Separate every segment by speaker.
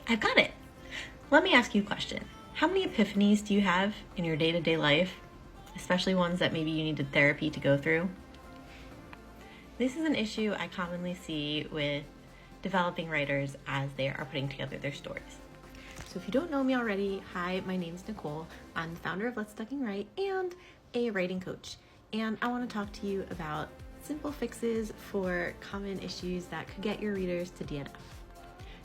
Speaker 1: I've got it. Let me ask you a question. How many epiphanies do you have in your day-to-day life, especially ones that maybe you needed therapy to go through? This is an issue I commonly see with developing writers as they are putting together their stories. So if you don't know me already, hi, my name's Nicole. I'm the founder of Let's Fucking Write and a writing coach. And I want to talk to you about simple fixes for common issues that could get your readers to DNF.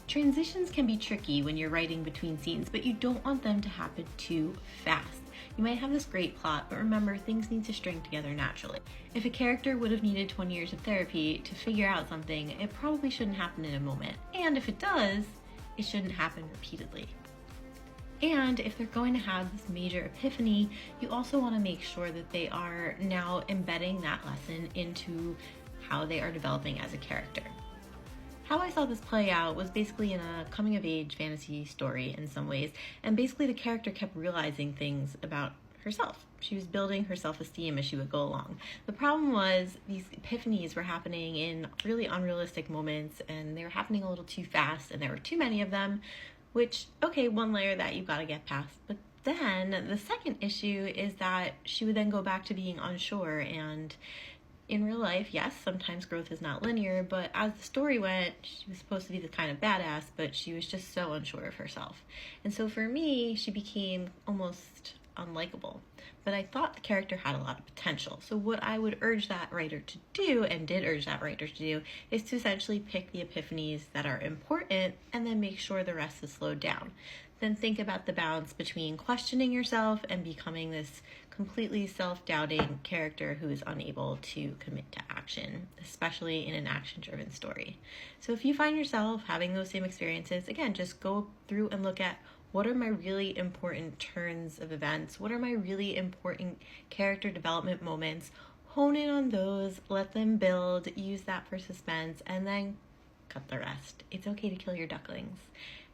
Speaker 1: Transitions can be tricky when you're writing between scenes, but you don't want them to happen too fast. You might have this great plot, but remember, things need to string together naturally. If a character would have needed 20 years of therapy to figure out something, it probably shouldn't happen in a moment. And if it does, it shouldn't happen repeatedly. And if they're going to have this major epiphany, you also want to make sure that they are now embedding that lesson into how they are developing as a character. How I saw this play out was basically in a coming-of-age fantasy story in some ways, and basically the character kept realizing things about herself. She was building her self-esteem as she would go along. The problem was these epiphanies were happening in really unrealistic moments, and they were happening a little too fast, and there were too many of them, which, okay, one layer that you've got to get past. But then the second issue is that she would then go back to being unsure, and in real life, yes, sometimes growth is not linear, but as the story went, she was supposed to be the kind of badass, but she was just so unsure of herself. And so for me, she became almost unlikable. But I thought the character had a lot of potential. So what I would urge that writer to do, and did urge that writer to do, is to essentially pick the epiphanies that are important and then make sure the rest is slowed down. Then think about the balance between questioning yourself and becoming this completely self-doubting character who is unable to commit to action, especially in an action-driven story. So if you find yourself having those same experiences, again, just go through and look at what are my really important turns of events? What are my really important character development moments? Hone in on those, let them build, use that for suspense, and then cut the rest. It's okay to kill your ducklings.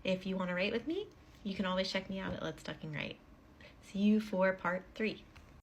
Speaker 1: If you want to write with me, you can always check me out at Let's Fucking Write. See you for part 3.